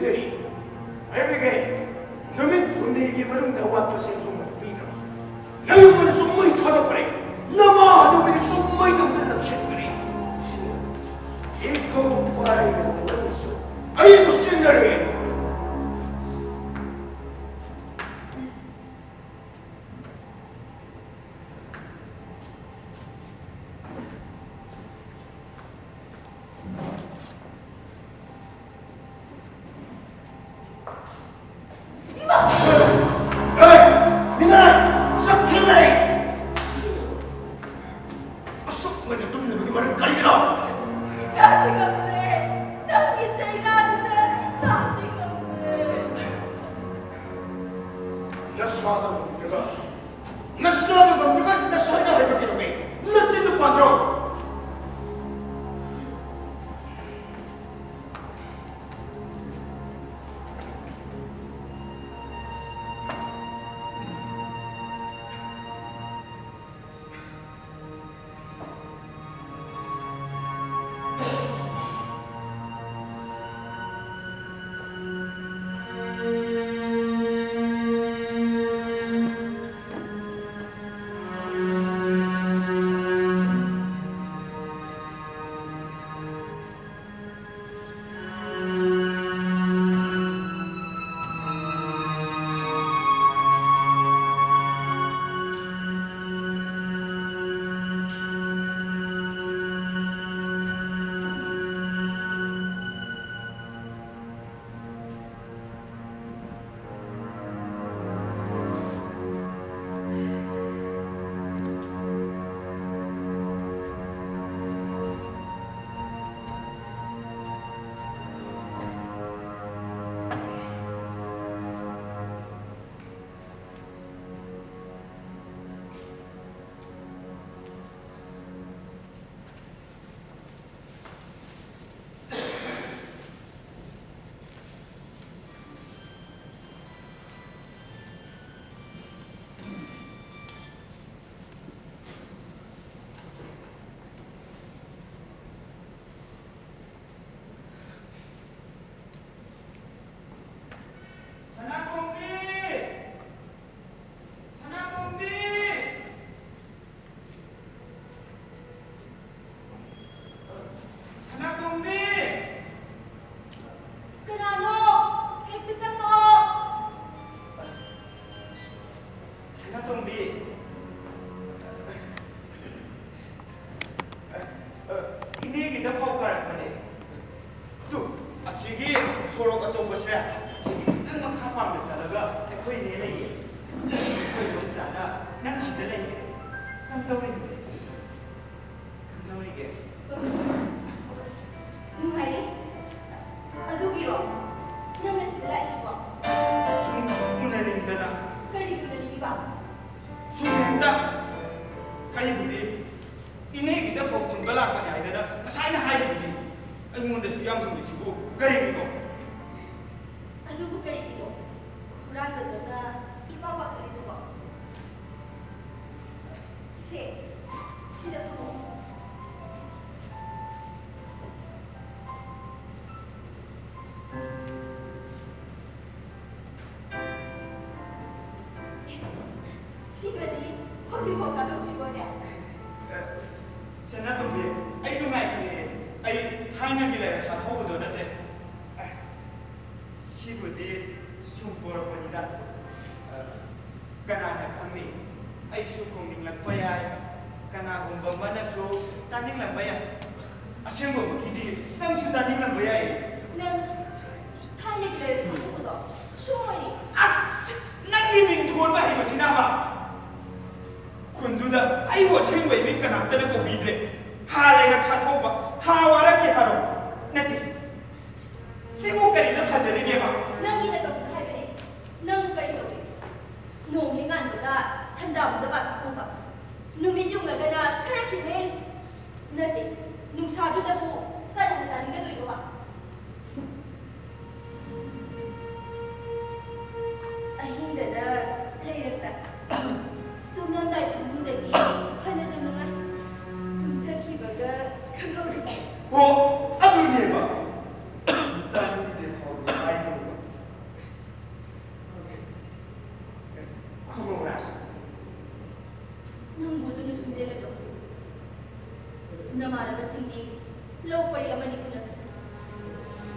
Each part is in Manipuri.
시들이 아이에게 너의 분위기 버는 나와 것을 좀 믿어라. 너의 것을 숨이 터덕거래. 너마 너의 숨이 넘는 럭셔거래. 이거 바이는 원수. 아이고 신들이.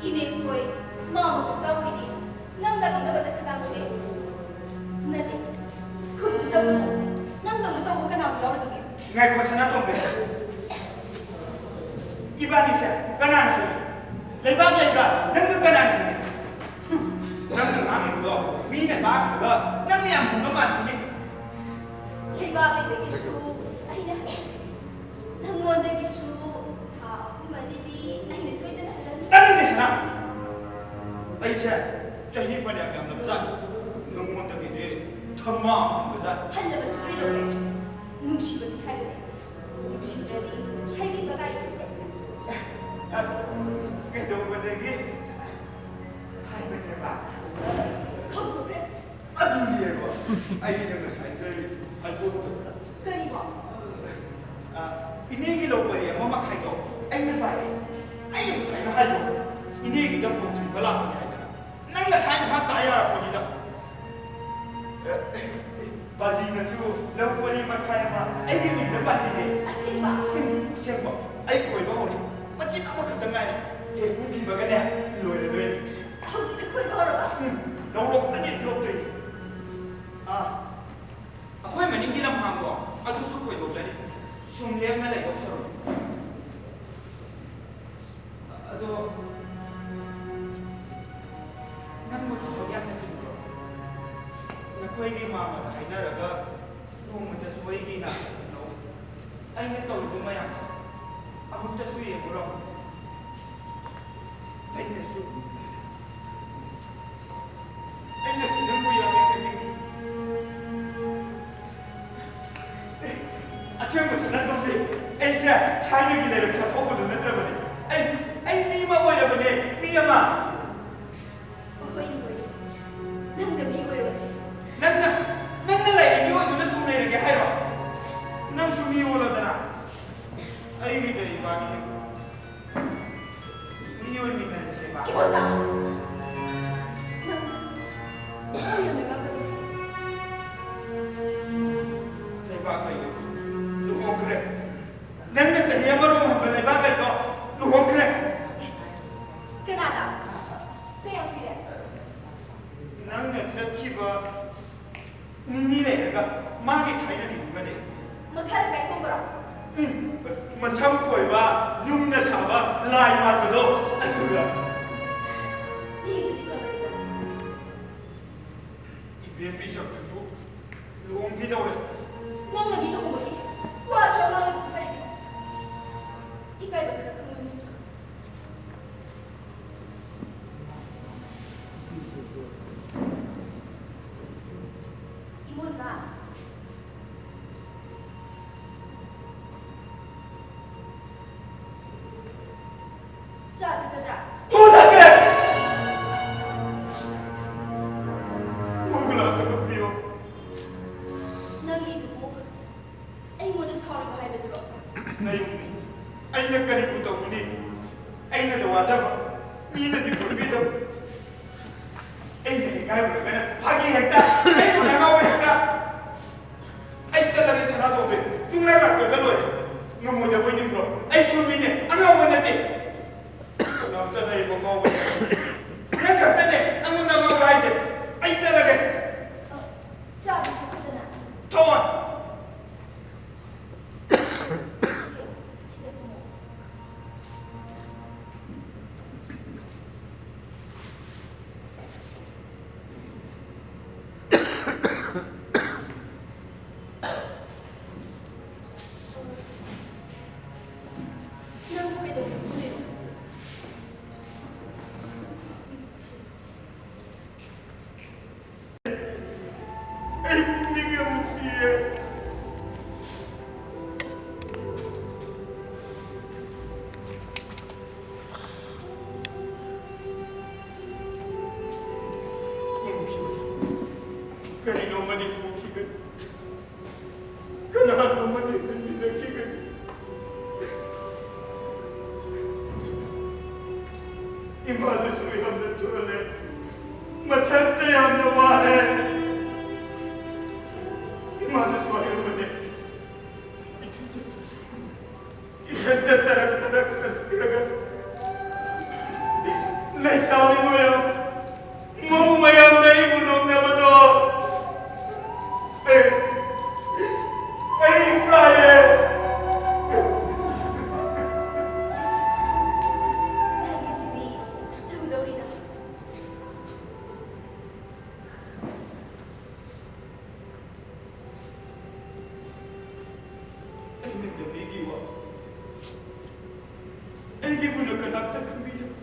이내 거에 마음을 싸우니 남다가 너가 나중에 나디 그 무덤도 남도 무덤 끝나고 열어두게 ngay ko sana to be ibani sa kanan ha lebak lega nang kanan ha nang nang do mi na ba ga nang ni am ko ma ni lebak lede기수 아이나 남원되기수 다 말이디 아이나 소이든 할란 tan ni sana ai sa chahi pa ya ga za nung mon ta de thamma ga za 할려면 소이도게 누시버니 할래 누시더니 살기가 cái đồ bên đây kia hai bên này bà không được đấy anh gì vậy anh đừng có sai cái anh vô tình cái gì vậy ini cái lỗ bể mà mắc hai đồ anh nên bài anh đừng sai nó hai đồ ini cái đâm phục thủy bala của nhà anh năng là sai phát tài à của gì đó bà gì nó su lỗ bể mà khai mà anh đi mình tới bà gì này xem bảo anh cười bao này mà chỉ ăn một thằng từng ngày hiện cũng thì mà cái này lười là tôi không sẽ được khuyên bao rồi bà đâu đâu nó nhìn đâu tùy quay mà những cái làm hàng đó tôi suốt quay đồ này xung lên cái này có sao tôi năm một thằng em nó chịu rồi nó quay cái mà thấy nó là cái luôn mìnhจะ suy cái nào anh cái tàu của mày à khôngจะ suy gì của đâu anh là suy nâng bây giờ mình cái xem một sự năng động gì anh sẽ hai mươi nghìn này được sao không có được nữa rồi anh đi mà quay là vấn đề đi mà năng được đi rồi năng lại để nhớ tụi nó xuống này là cái hay rồi năng xuống nhiều là thế nào anh đi đây vào đi nhiều mình là sẽ vào 이거 나 소리를 내가 그래 대박 이거 누구 그래 내가 제 해마로 한번 대박 이거 누구 그래 끝나다 그냥 그래 나는 저 키가 니네 내가 마기 타이는 이거네 뭐 다른 거 있던 거라 mà xong khỏi ba nhung na xả ba lại mặt vào đâu 이게 비셔프수 롱 기도래 너는 믿어 보니 와 저거는 지발이 이까지 그렇게 하는 있어 이모사 자 그들아 부탁해 뭐글라서 급비요 너희 누구 anh muốn được sao được hai bây giờ này anh đã cần đi tàu đi anh là đồ ra mà đi là thì còn biết đâu anh này ngay vừa cái này phá gì hết ta anh còn đang ngao hết ta anh sẽ là cái sao đó về xuống lại mặt cái rồi ngâm một giờ quên đi rồi anh xuống đi này anh ngao bên này làm tên này mà ngao bên này anh cầm tên này anh muốn ngao cái gì anh sẽ là cái 자 그들아 thôi 한국에 대해 보내요. anh đi nghe một gì 그리 너무나 웃기군 그나 너무나 느끼군 이마도 수이 없는 소리를 마탄때 없는 말에 이마도 수이 없는 이제 따라가 ꯑꯩ ꯁꯥꯎꯅꯤꯡꯕ ꯌꯥꯝ ꯃꯧ ꯃꯌꯥꯝꯅ ꯑꯩꯕꯨ ꯅꯣꯛꯅꯕꯗꯣ ꯑꯩ ꯏꯀꯥꯏꯌꯦ ꯅꯪꯒꯤꯁꯤꯗꯤ ꯂꯨꯗꯧꯔꯤꯗ ꯑꯩꯅ ꯇꯝꯕꯤꯒꯤ ꯋꯥ ꯑꯩꯒꯤꯕꯨꯅ ꯀꯅꯥꯝꯇ ꯈꯪꯕꯤꯗꯕ